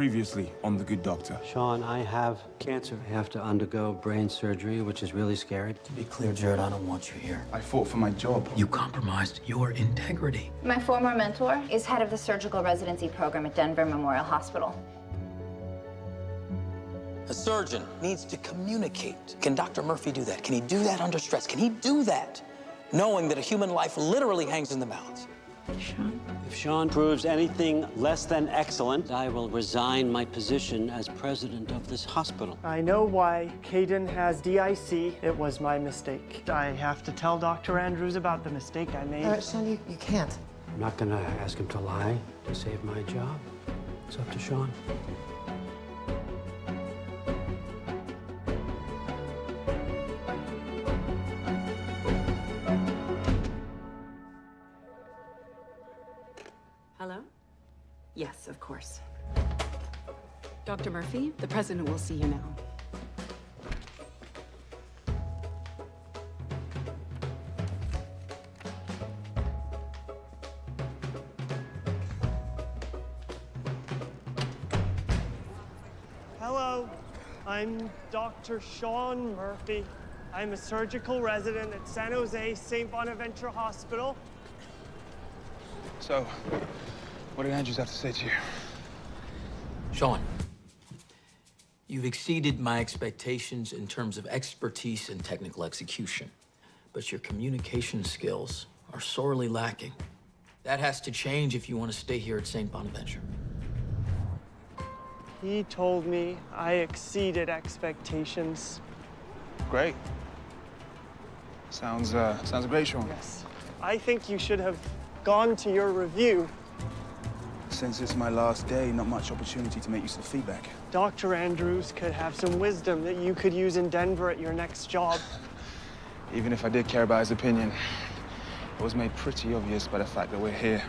previously on The Good Doctor. Sean, I have cancer. I have to undergo brain surgery, which is really scary. To be clear, Jared, I don't want you here. I fought for my job. You compromised your integrity. My former mentor is head of the surgical residency program at Denver Memorial Hospital. A surgeon needs to communicate. Can Dr. Murphy do that? Can he do that under stress? Can he do that knowing that a human life literally hangs in the balance? Sean? If Sean proves anything less than excellent, I will resign my position as president of this hospital. I know why Caden has DIC. It was my mistake. I have to tell Dr. Andrews about the mistake I made. Sean, you can't. I'm not gonna ask him to lie to save my job. It's up to Sean. Hello? Yes, of course. Dr. Murphy, the president will see you now. Hello, I'm Dr. Sean Murphy. I'm a surgical resident at San Jose St. Bonaventure Hospital. So, what did Andrews have to say to you? Sean, you've exceeded my expectations in terms of expertise and technical execution, but your communication skills are sorely lacking. That has to change if you want to stay here at St. Bonaventure. He told me I exceeded expectations. Great. Sounds great, Sean. Yes. I think you should have gone to your review. Since it's my last day, not much opportunity to make use of feedback. Dr. Andrews could have some wisdom that you could use in Denver at your next job. Even if I did care about his opinion, it was made pretty obvious by the fact that we're here.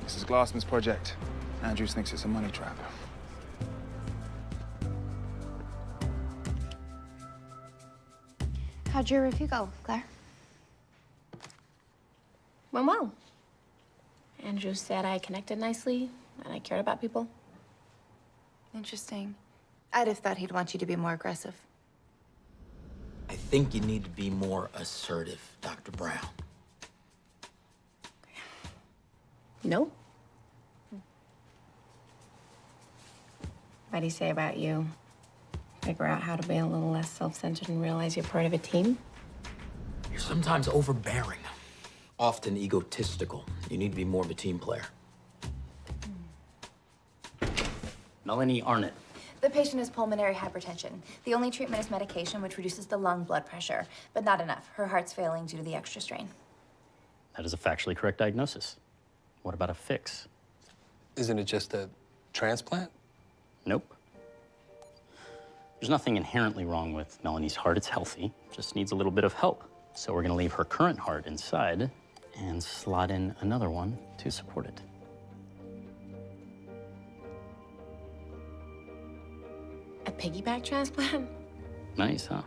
This is Glassman's project. Andrews thinks it's a money trap. How'd your review go, Claire? Went well. Andrew said I connected nicely and I cared about people. Interesting. I'd have thought he'd want you to be more aggressive. I think you need to be more assertive, Dr. Brown. No. What'd he say about you? Figure out how to be a little less self-centered and realize you're part of a team? You're sometimes overbearing, often egotistical. You need to be more of a team player. Melanie Arnott. The patient has pulmonary hypertension. The only treatment is medication, which reduces the lung blood pressure, but not enough. Her heart's failing due to the extra strain. That is a factually correct diagnosis. What about a fix? Isn't it just a transplant? Nope. There's nothing inherently wrong with Melanie's heart. It's healthy, just needs a little bit of help. So we're gonna leave her current heart inside and slot in another one to support it. A piggyback transplant? Nice, huh?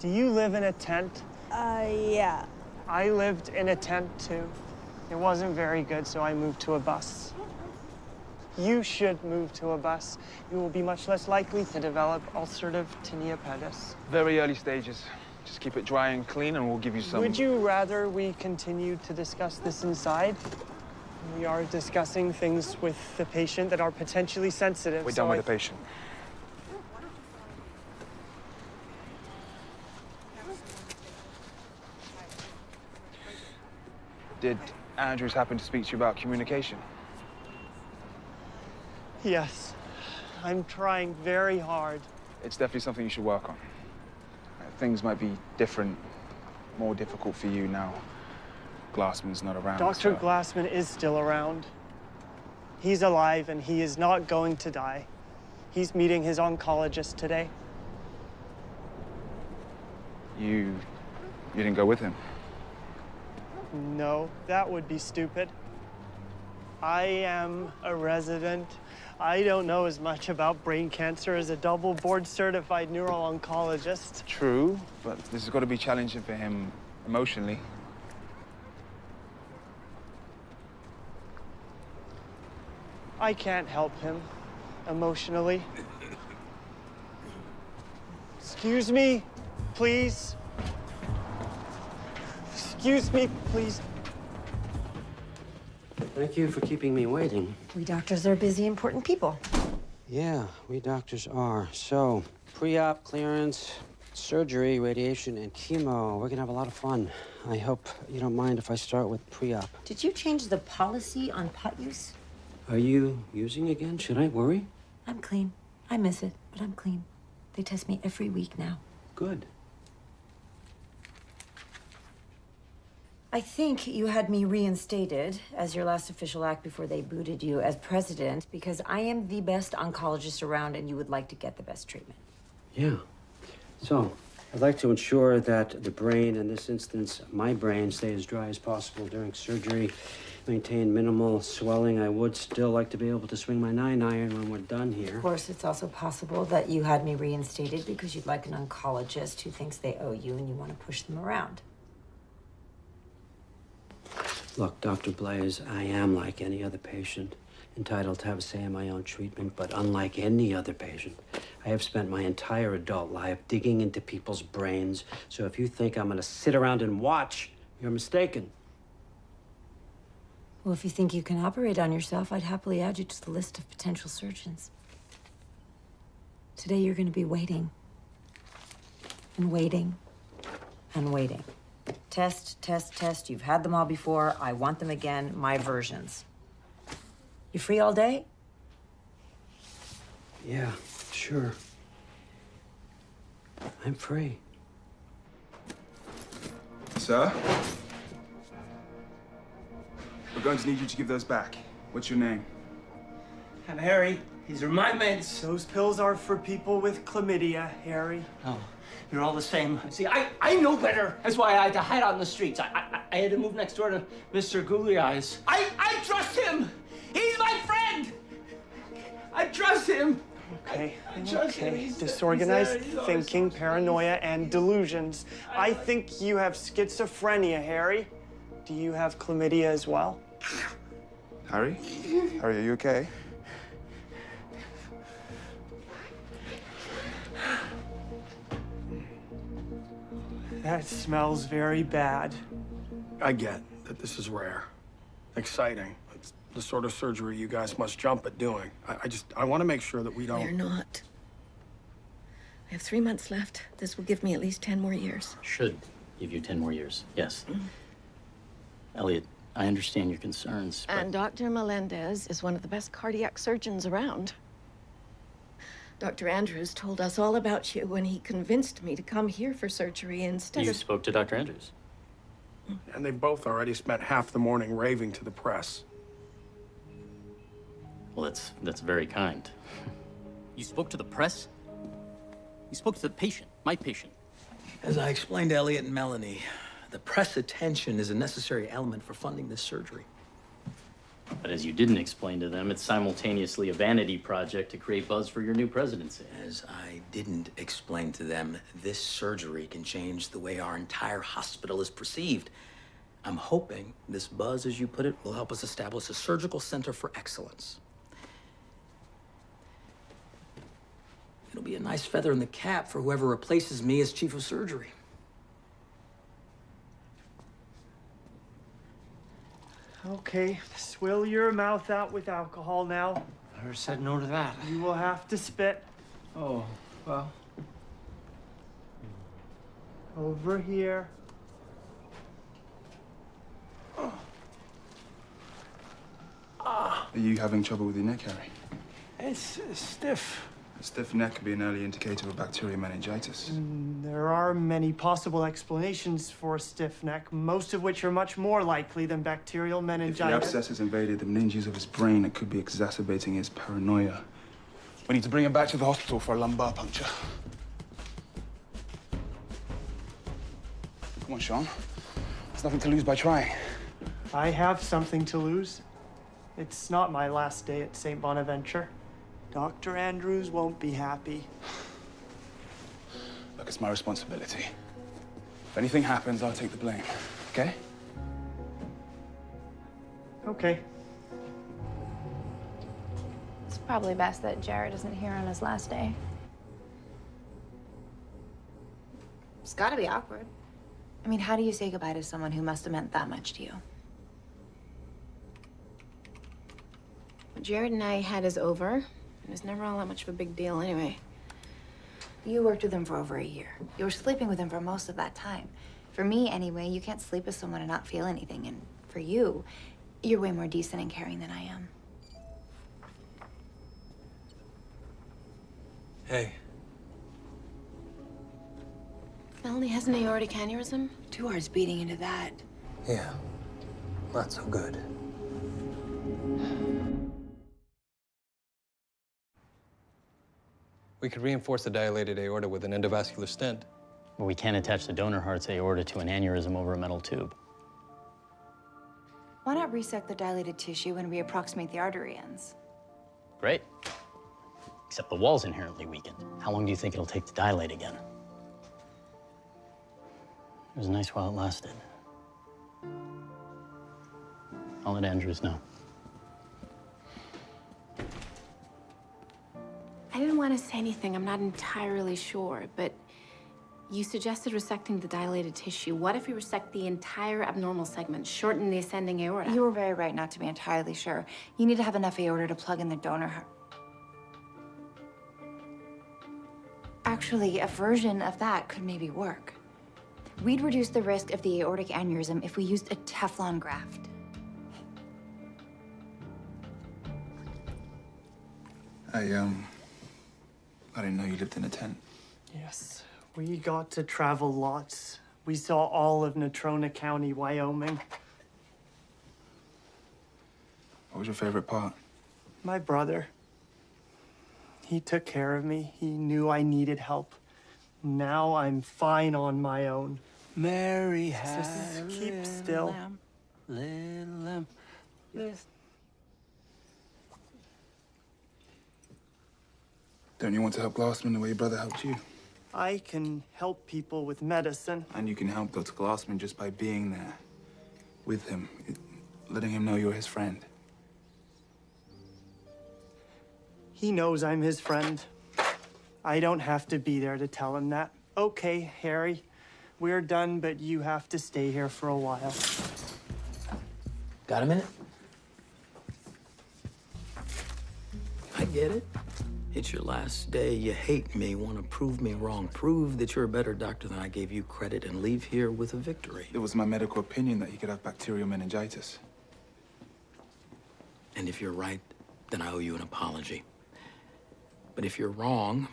Do you live in a tent? Yeah. I lived in a tent too. It wasn't very good, so I moved to a bus. You should move to a bus. You will be much less likely to develop ulcerative tinea pedis. Very early stages. Just keep it dry and clean and we'll give you some. Would you rather we continue to discuss this inside? We are discussing things with the patient that are potentially sensitive. We're done with the patient. Did Andrews happen to speak to you about communication? Yes. I'm trying very hard. It's definitely something you should work on. Things might be different, more difficult for you now. Glassman's not around. Dr. Glassman is still around. He's alive and he is not going to die. He's meeting his oncologist today. You didn't go with him? No, that would be stupid. I am a resident. I don't know as much about brain cancer as a double board-certified neuro-oncologist. True, but this has got to be challenging for him emotionally. I can't help him emotionally. Excuse me, please. Excuse me, please. Thank you for keeping me waiting. We doctors are busy, important people. Yeah, we doctors are. So, pre-op clearance, surgery, radiation, and chemo. We're gonna have a lot of fun. I hope you don't mind if I start with pre-op. Did you change the policy on pot use? Are you using again? Should I worry? I'm clean. I miss it, but I'm clean. They test me every week now. Good. I think you had me reinstated as your last official act before they booted you as president because I am the best oncologist around and you would like to get the best treatment. Yeah. So, I'd like to ensure that the brain, in this instance, my brain, stay as dry as possible during surgery, maintain minimal swelling. I would still like to be able to swing my 9-iron when we're done here. Of course, it's also possible that you had me reinstated because you'd like an oncologist who thinks they owe you and you want to push them around. Look, Dr. Blaze, I am like any other patient, entitled to have a say in my own treatment, but unlike any other patient, I have spent my entire adult life digging into people's brains. So if you think I'm gonna sit around and watch, you're mistaken. Well, if you think you can operate on yourself, I'd happily add you to the list of potential surgeons. Today, you're going to be waiting. And waiting. And waiting. Test, test, test. You've had them all before. I want them again. My versions. You free all day? Yeah, sure. I'm free. Sir? We're going to need you to give those back. What's your name? I'm Harry. These are my meds. Those pills are for people with chlamydia, Harry. Oh, you're all the same. See, I know better. That's why I had to hide out in the streets. I had to move next door to Mr. Googly Eyes. I trust him. He's my friend. I trust him. Okay, I trust him. okay. Disorganized thinking, paranoia, and delusions. I think you have schizophrenia, Harry. Do you have chlamydia as well? Harry? Harry, are you okay? That smells very bad. I get that this is rare, exciting. It's the sort of surgery you guys must jump at doing. I want to make sure that we don't... We're not. I have 3 months left. This will give me at least 10 more years. Should give you 10 more years, yes. Elliot, I understand your concerns, but... And Dr. Melendez is one of the best cardiac surgeons around. Dr. Andrews told us all about you when he convinced me to come here for surgery instead of... You spoke to Dr. Andrews? And they've both already spent half the morning raving to the press. Well, that's very kind. You spoke to the press? You spoke to the patient, my patient. As I explained to Elliot and Melanie, the press attention is a necessary element for funding this surgery. But as you didn't explain to them, it's simultaneously a vanity project to create buzz for your new presidency. As I didn't explain to them, this surgery can change the way our entire hospital is perceived. I'm hoping this buzz, as you put it, will help us establish a surgical center for excellence. It'll be a nice feather in the cap for whoever replaces me as chief of surgery. Okay, swill your mouth out with alcohol now. I never said no to that. You will have to spit. Oh, well. Over here. Are you having trouble with your neck, Harry? It's stiff. A stiff neck could be an early indicator of bacterial meningitis. There are many possible explanations for a stiff neck, most of which are much more likely than bacterial If the meningitis. abscess has invaded the meninges of his brain, it could be exacerbating his paranoia. We need to bring him back to the hospital for a lumbar puncture. Come on, Sean. Let's nothing to lose by trying. I have something to lose. It's not my last day at St. Bonaventure. Dr. Andrews won't be happy. Look, it's my responsibility. If anything happens, I'll take the blame, okay? Okay. It's probably best that Jared isn't here on his last day. It's gotta be awkward. I mean, how do you say goodbye to someone who must have meant that much to you? What Jared and I had is over. It was never all that much of a big deal anyway. You worked with him for over a year. You were sleeping with him for most of that time. For me, anyway, you can't sleep with someone and not feel anything. And for you, you're way more decent and caring than I am. Hey. Melanie has an aortic aneurysm. 2 hearts beating into that. Yeah. Not so good. We could reinforce the dilated aorta with an endovascular stent. But we can't attach the donor heart's aorta to an aneurysm over a metal tube. Why not resect the dilated tissue and reapproximate the artery ends? Great. Except the wall's inherently weakened. How long do you think it'll take to dilate again? It was nice while it lasted. I'll let Andrews know. I didn't want to say anything. I'm not entirely sure, but you suggested resecting the dilated tissue. What if we resect the entire abnormal segment, shorten the ascending aorta? You were very right not to be entirely sure. You need to have enough aorta to plug in the donor heart. Actually, a version of that could maybe work. We'd reduce the risk of the aortic aneurysm if we used a Teflon graft. I didn't know you lived in a tent. Yes, we got to travel lots. We saw all of Natrona County, Wyoming. What was your favorite part? My brother. He took care of me. He knew I needed help. Now I'm fine on my own. Mary Just keep still. Little lamb. Don't you want to help Glassman the way your brother helped you? I can help people with medicine. And you can help Dr. Glassman just by being there with him, letting him know you're his friend. He knows I'm his friend. I don't have to be there to tell him that. Okay, Harry, we're done, but you have to stay here for a while. Got a minute? I get it. It's your last day. You hate me, want to prove me wrong. Prove that you're a better doctor than I gave you credit and leave here with a victory. It was my medical opinion that he could have bacterial meningitis. And if you're right, then I owe you an apology. But if you're wrong,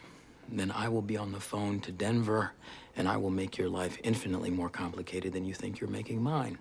then I will be on the phone to Denver, and I will make your life infinitely more complicated than you think you're making mine.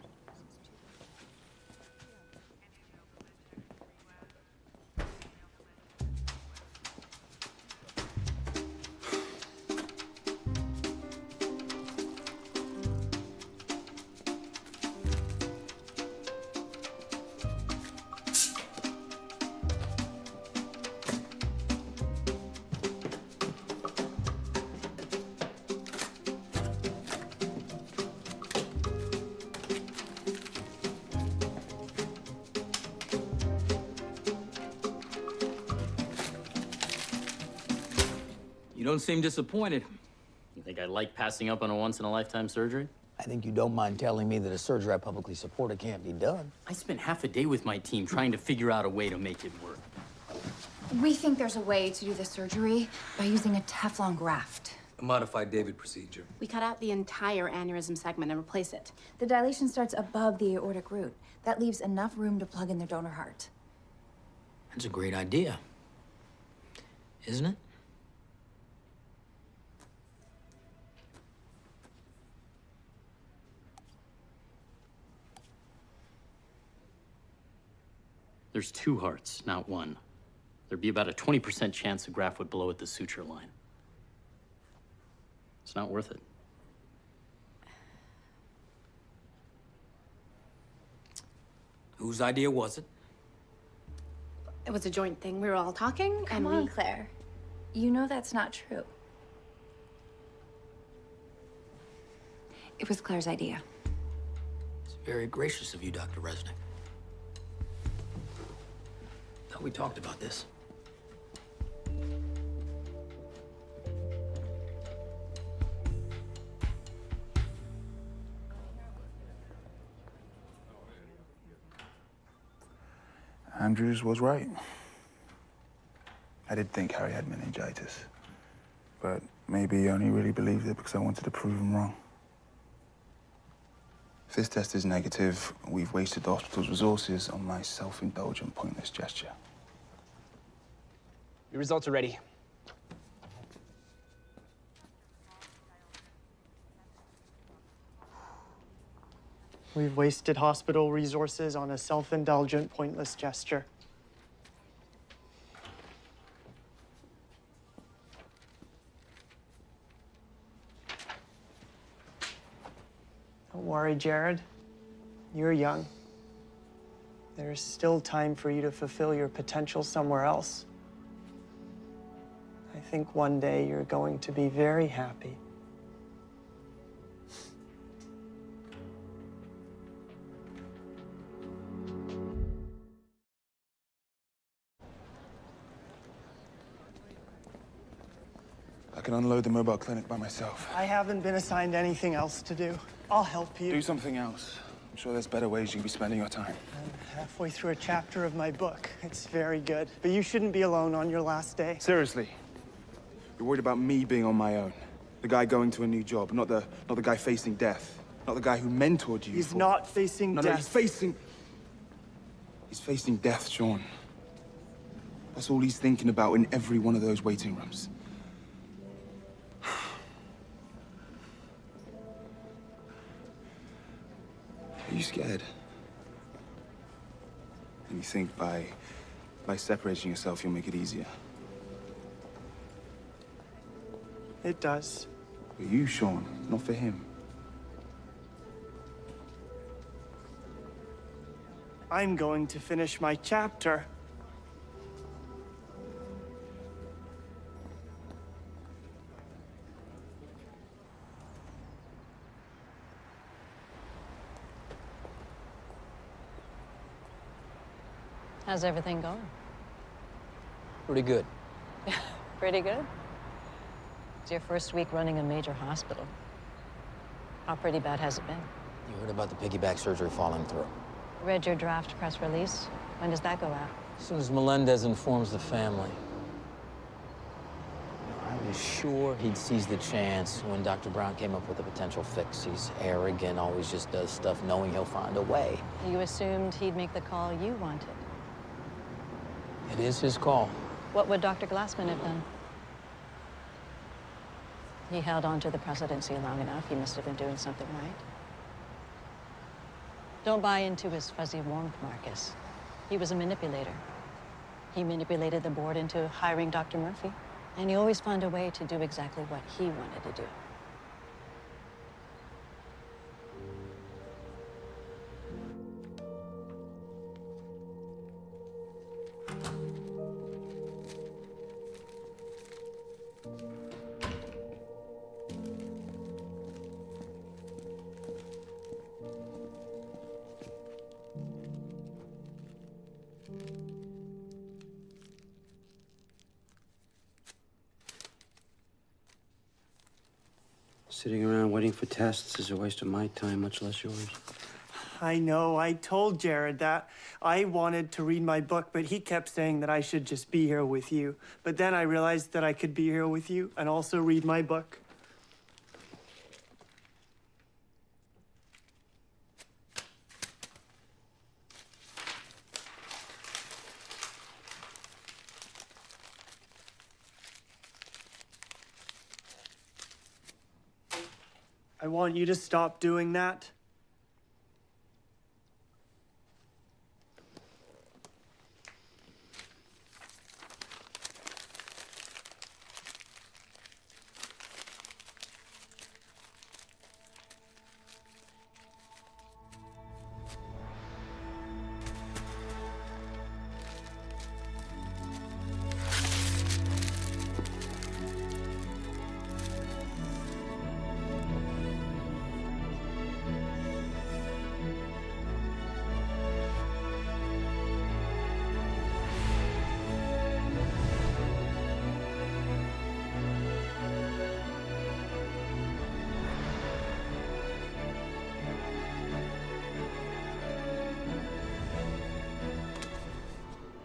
You don't seem disappointed. You think I like passing up on a once-in-a-lifetime surgery? I think you don't mind telling me that a surgery I publicly supported can't be done. I spent half a day with my team trying to figure out a way to make it work. We think there's a way to do the surgery by using a Teflon graft. A modified David procedure. We cut out the entire aneurysm segment and replace it. The dilation starts above the aortic root. That leaves enough room to plug in the donor heart. That's a great idea, isn't it? There's 2 hearts, not 1. There'd be about a 20% chance the graft would blow at the suture line. It's not worth it. Whose idea was it? It was a joint thing. We were all talking, Come on, Claire. You know that's not true. It was Claire's idea. It's very gracious of you, Dr. Resnick. Thought we talked about this. Andrews was right. I did think Harry had meningitis. But maybe he only really believed it because I wanted to prove him wrong. If this test is negative, we've wasted the hospital's resources on my self-indulgent, pointless gesture. Your results are ready. We've wasted hospital resources on a self-indulgent, pointless gesture. Don't worry, Jared. You're young. There's still time for you to fulfill your potential somewhere else. I think one day you're going to be very happy. I can unload the mobile clinic by myself. I haven't been assigned anything else to do. I'll help you. Do something else. I'm sure there's better ways you could be spending your time. I'm halfway through a chapter of my book. It's very good. But you shouldn't be alone on your last day. Seriously. You're worried about me being on my own. The guy going to a new job, not the guy facing death. Not the guy who mentored you. He's not facing death. No, he's facing death, Sean. That's all he's thinking about in every one of those waiting rooms. Are you scared? And you think by separating yourself, you'll make it easier? It does. For you, Sean, not for him. I'm going to finish my chapter. How's everything going? Pretty good. Pretty good. It's your first week running a major hospital. How pretty bad has it been? You heard about the piggyback surgery falling through. Read your draft press release. When does that go out? As soon as Melendez informs the family. I was sure he'd seize the chance when Dr. Brown came up with a potential fix. He's arrogant, always just does stuff knowing he'll find a way. You assumed he'd make the call you wanted. It is his call. What would Dr. Glassman have done? He held on to the presidency long enough. He must have been doing something right. Don't buy into his fuzzy warmth, Marcus. He was a manipulator. He manipulated the board into hiring Dr. Murphy. And he always found a way to do exactly what he wanted to do. Sitting around waiting for tests is a waste of my time, much less yours. I know, I told Jared that. I wanted to read my book, but he kept saying that I should just be here with you. But then I realized that I could be here with you and also read my book. I want you to stop doing that.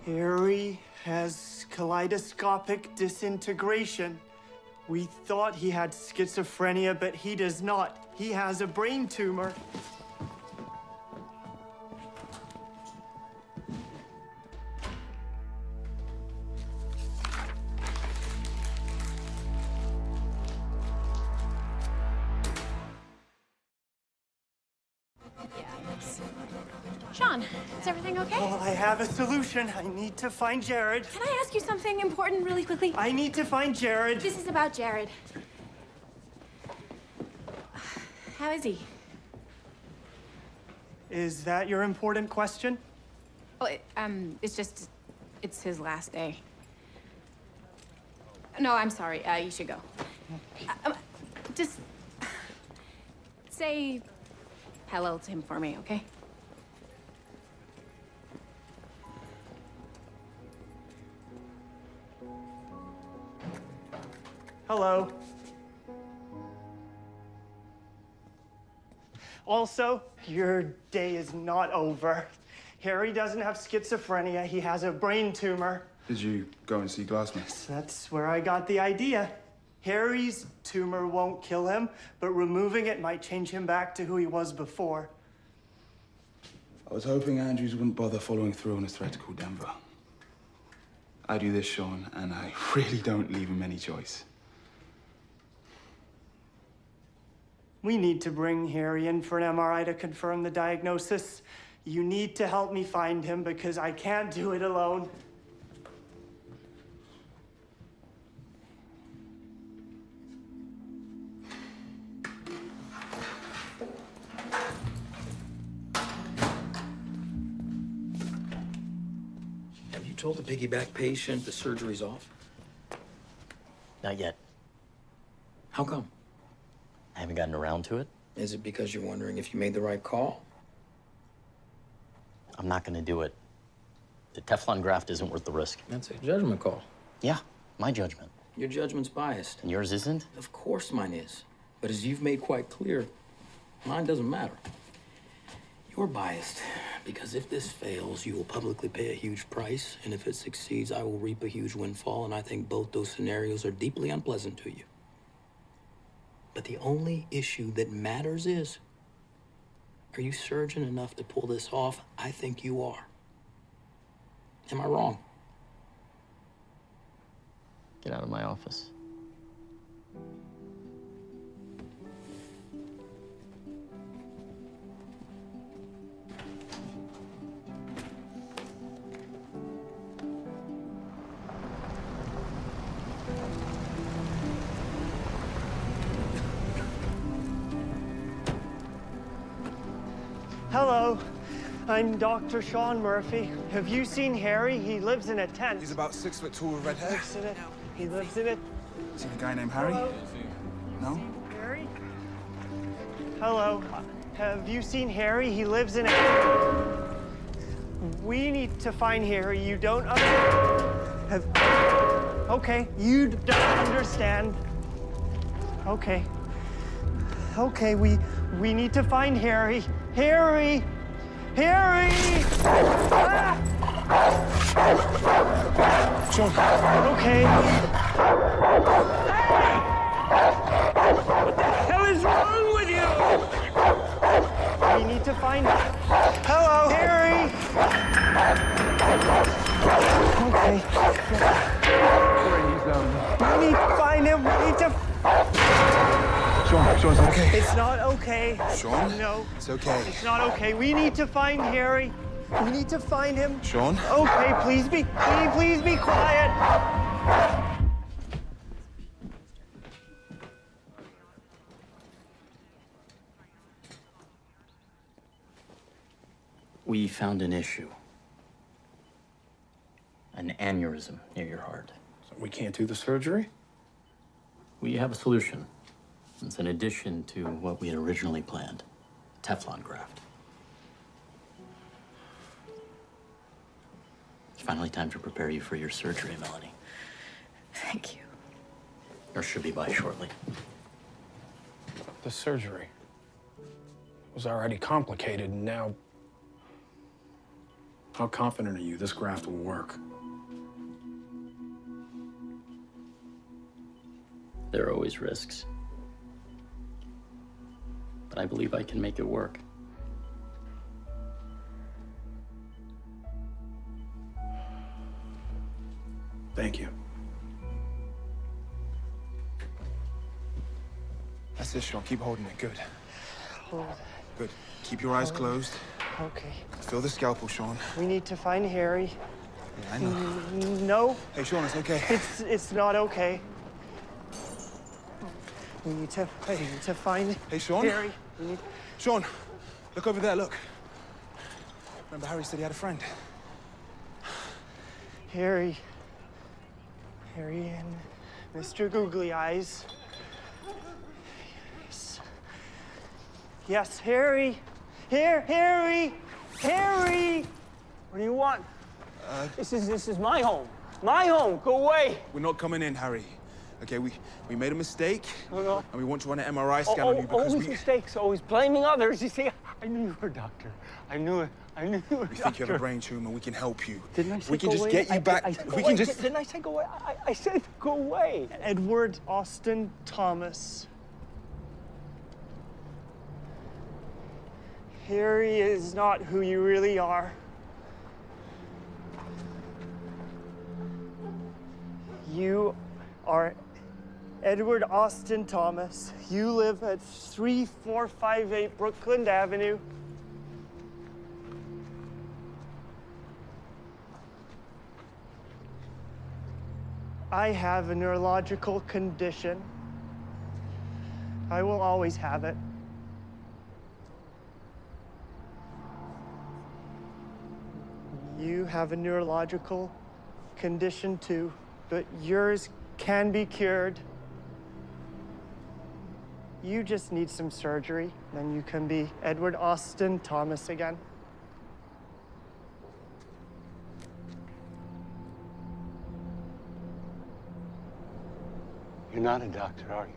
Harry has kaleidoscopic disintegration. We thought he had schizophrenia, but he does not. He has a brain tumor. Sean, is everything okay? Oh, I have a solution. I need to find Jared. Can I ask you something important really quickly? I need to find Jared. This is about Jared. How is he? Is that your important question? Oh, it's his last day. No, I'm sorry. You should go. Just say hello to him for me, okay? Hello. Also, your day is not over. Harry doesn't have schizophrenia. He has a brain tumor. Did you go and see Glassman? That's where I got the idea. Harry's tumor won't kill him, but removing it might change him back to who he was before. I was hoping Andrews wouldn't bother following through on his threat to call Denver. I do this, Sean, and I really don't leave him any choice. We need to bring Harry in for an MRI to confirm the diagnosis. You need to help me find him because I can't do it alone. Have you told the piggyback patient the surgery's off? Not yet. How come? I haven't gotten around to it. Is it because you're wondering if you made the right call? I'm not gonna do it. The Teflon graft isn't worth the risk. That's a judgment call. Yeah, my judgment. Your judgment's biased. And yours isn't? Of course mine is. But as you've made quite clear, mine doesn't matter. You're biased because if this fails, you will publicly pay a huge price, and if it succeeds, I will reap a huge windfall, and I think both those scenarios are deeply unpleasant to you. But the only issue that matters is, are you surgeon enough to pull this off? I think you are. Am I wrong? Get out of my office. Hello, I'm Dr. Sean Murphy. Have you seen Harry? He lives in a tent. He's about 6 foot tall with red hair. He lives in it. Seen a guy named Harry? Hello? No? Harry? Hello. Have you seen Harry? He lives in a... We need to find Harry. You don't Okay, you don't understand. Okay. Okay, we need to find Harry. Harry! Harry! Ah! Sean. Okay. What the hell is wrong with you? We need to find him. Hello, Harry! Okay. We need to find him. We need to... Sean, it's okay. It's not okay. Sean? No. It's okay. It's not okay. We need to find Harry. We need to find him. Sean? Okay, please be quiet. We found an issue. An aneurysm near your heart. So we can't do the surgery? We have a solution. It's an addition to what we had originally planned. Teflon graft. It's finally time to prepare you for your surgery, Melanie. Thank you. Yours should be by shortly. The surgery was already complicated, and now How confident are you this graft will work? There are always risks. But I believe I can make it work. Thank you. That's it, Sean. Keep holding it. Good. Hold. Good. Keep your eyes closed. Okay. Feel the scalpel, Sean. We need to find Harry. Yeah, I know. No. Hey, Sean, it's okay. It's not okay. We need to find Sean? Harry. We need... Sean, look over there, look. Remember Harry said he had a friend? Harry and Mr. Googly Eyes. Yes. Yes, Harry. Harry! What do you want? This is my home. My home. Go away. We're not coming in, Harry. Okay, we made a mistake. No. And we want to run an MRI scan on you because always mistakes, always blaming others. You see, I knew you were a doctor. I knew it. You were a We think you have a brain tumor. We can help you. Didn't I say we can go just away? get you back. We can just. Didn't I say go away? I said go away. Edward Austin Thomas. Harry is not who you really are. You are Edward Austin Thomas. You live at 3458 Brookland Avenue. I have a neurological condition. I will always have it. You have a neurological condition too, but yours can be cured. You just need some surgery, then you can be Edward Austin Thomas again. You're not a doctor, are you?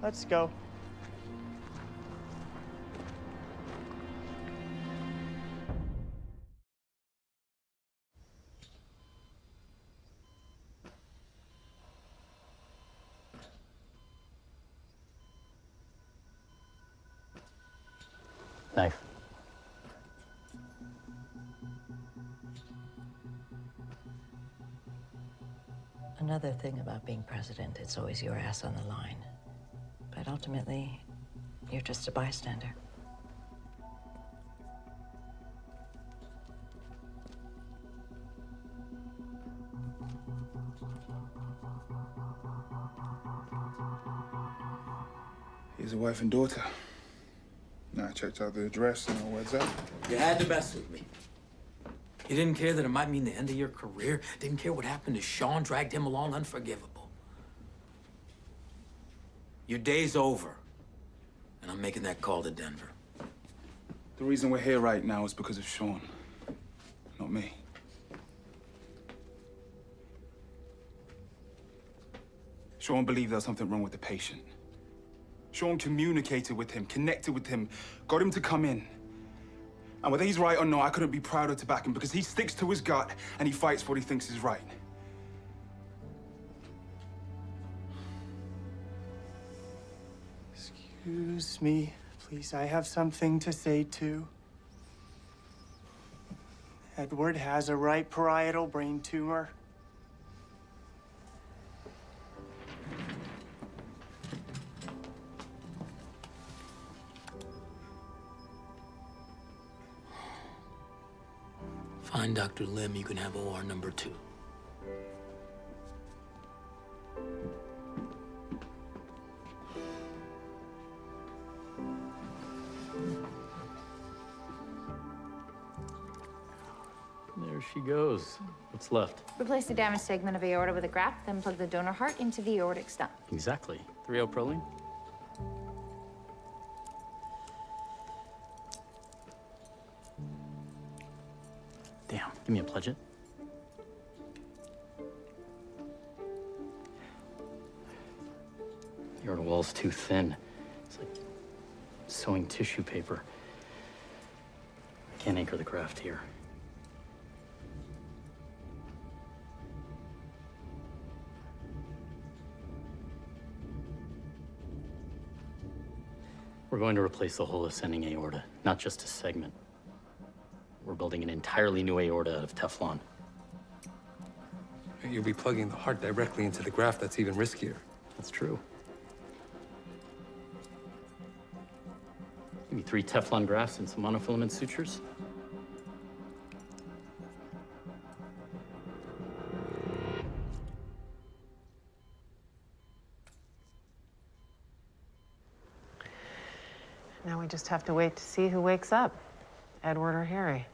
Let's go. Knife. Another thing about being president, it's always your ass on the line. But ultimately, you're just a bystander. He's a wife and daughter. Now I checked out the address and all where's that. You had to mess with me. You didn't care that it might mean the end of your career. Didn't care what happened to Sean, dragged him along, unforgivable. Your day's over, and I'm making that call to Denver. The reason we're here right now is because of Sean, not me. Sean believed there was something wrong with the patient. Sean communicated with him, connected with him, got him to come in. And whether he's right or not, I couldn't be prouder to back him because he sticks to his gut and he fights for what he thinks is right. Excuse me, please. I have something to say too. Edward has a right parietal brain tumor. Find Dr. Lim, you can have OR number 2. There she goes. What's left? Replace the damaged segment of aorta with a graft, then plug the donor heart into the aortic stump. Exactly. 3-0 proline? Damn, give me a pledge it. aorta wall's too thin. It's like sewing tissue paper. I can't anchor the graft here. We're going to replace the whole ascending aorta, not just a segment. We're building an entirely new aorta out of Teflon. You'll be plugging the heart directly into the graft. That's even riskier. That's true. Give me 3 Teflon grafts and some monofilament sutures. Now we just have to wait to see who wakes up, Edward or Harry.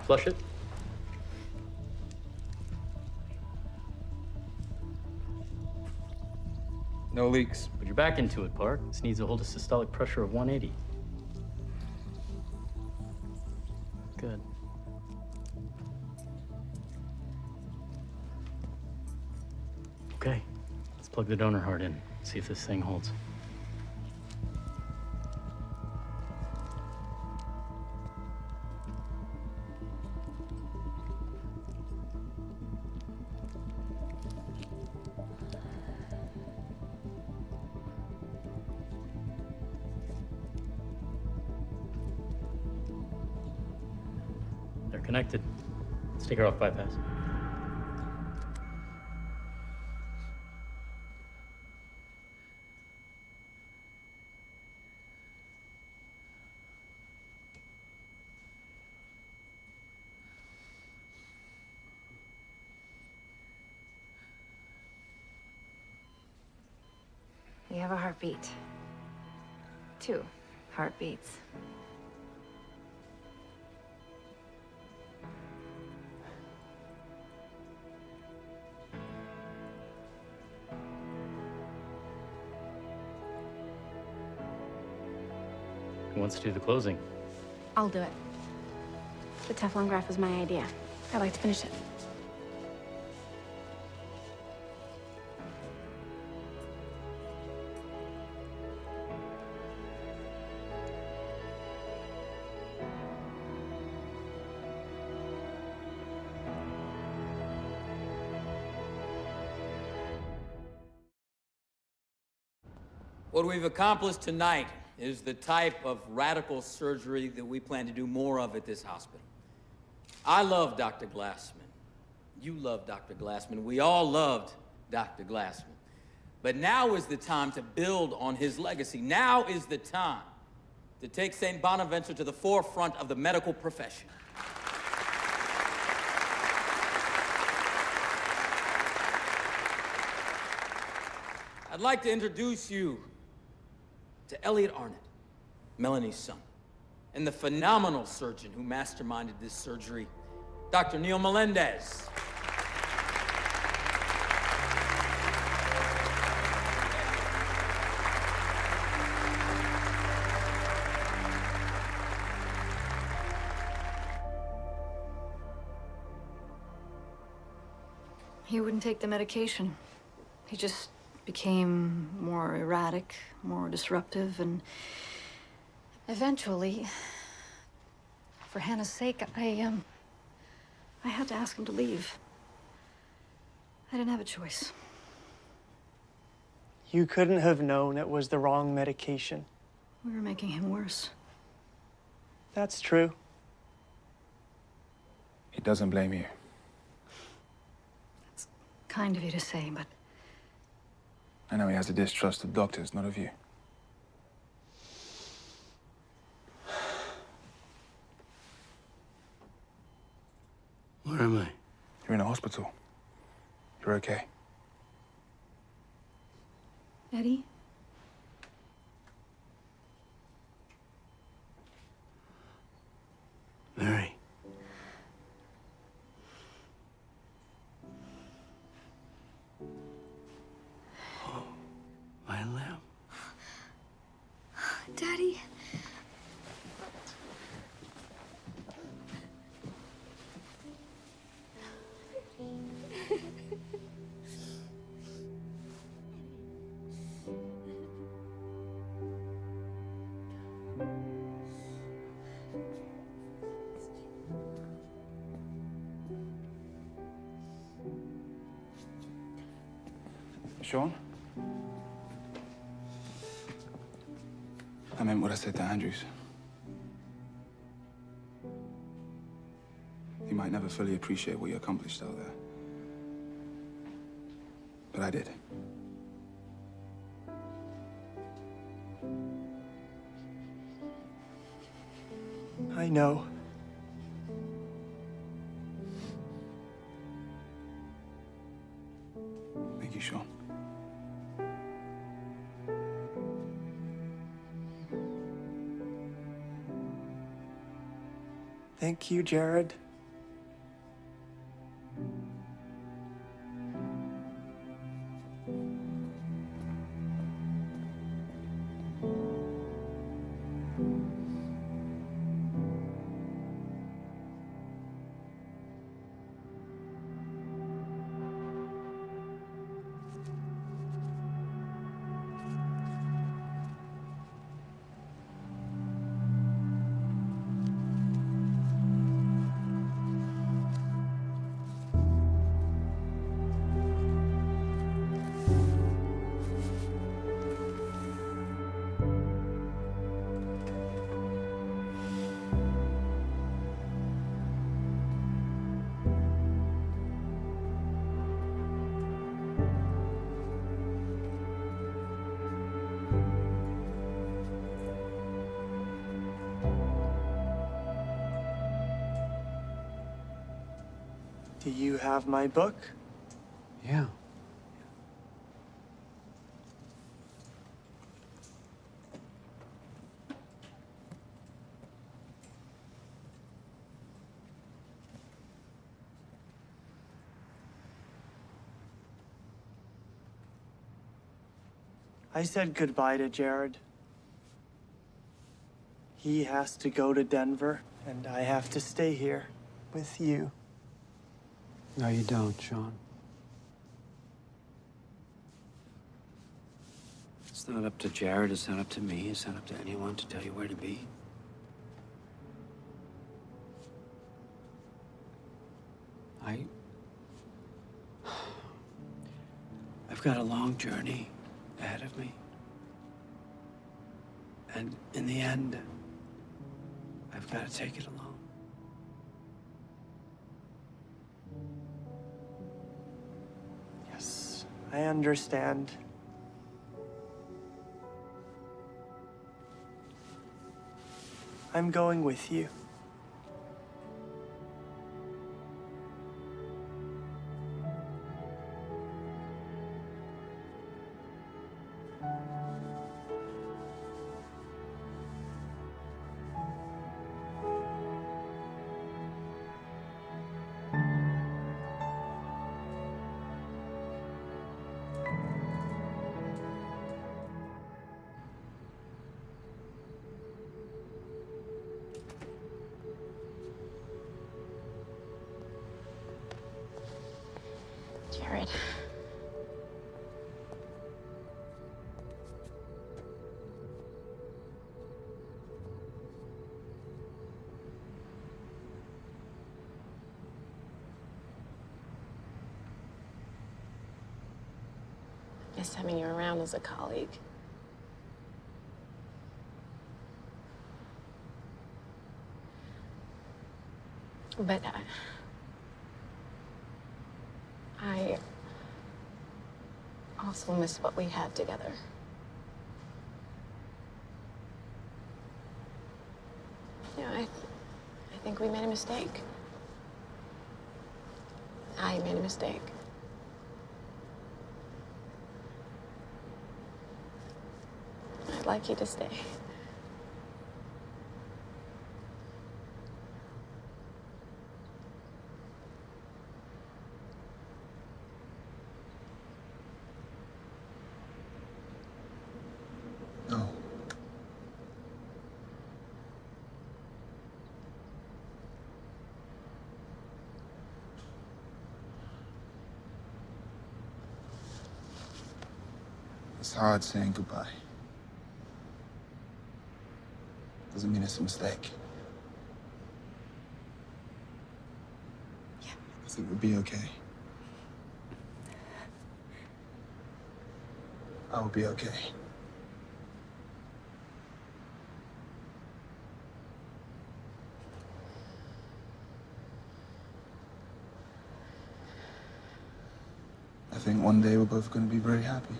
Flush it. No leaks. Put your back into it, Park. This needs to hold a systolic pressure of 180. Good. Okay, let's plug the donor heart in, see if this thing holds. They're connected. Let's take her off bypass. You have a heartbeat. 2 heartbeats. Who wants to do the closing? I'll do it. The Teflon graft was my idea. I'd like to finish it. What we've accomplished tonight is the type of radical surgery that we plan to do more of at this hospital. I love Dr. Glassman. You love Dr. Glassman. We all loved Dr. Glassman. But now is the time to build on his legacy. Now is the time to take St. Bonaventure to the forefront of the medical profession. I'd like to introduce you to Elliot Arnott, Melanie's son, and the phenomenal surgeon who masterminded this surgery, Dr. Neil Melendez. He wouldn't take the medication. He just became more erratic, more disruptive, and eventually, for Hannah's sake, I had to ask him to leave. I didn't have a choice. You couldn't have known it was the wrong medication. We were making him worse. That's true. He doesn't blame you. Kind of you to say, but I know he has a distrust of doctors, not of you. Where am I? You're in a hospital. You're okay. Eddie? Mary. Oh, my lamb. Daddy? Sean? I meant what I said to Andrews. You might never fully appreciate what you accomplished out there. But I did. I know. Thank you, Sean. Thank you, Jared. Do you have my book? Yeah. I said goodbye to Jared. He has to go to Denver, and I have to stay here with you. No, you don't, Sean. It's not up to Jared, it's not up to me, it's not up to anyone to tell you where to be. I've got a long journey ahead of me. And in the end, I've got to take it alone. Yes, I understand. I'm going with you. Jared. Missed having you around as a colleague. But I also miss what we had together. You know, I think we made a mistake. I made a mistake. I'd like you to stay. No. It's hard saying goodbye. Doesn't mean it's a mistake. Yeah. I think we'll be okay. I will be okay. I think one day we're both going to be very happy.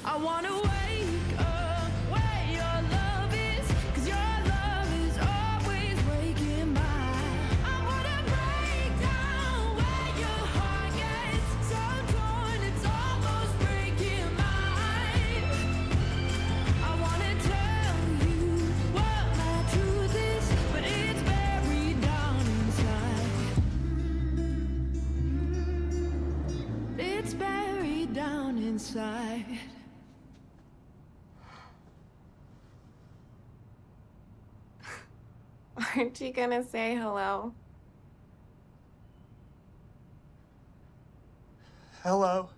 I wanna wake up where your love is, 'cause your love is always breaking mine. I wanna break down where your heart gets so torn, it's almost breaking mine. I wanna tell you what my truth is, but it's buried down inside. It's buried down inside. Aren't you gonna say hello? Hello.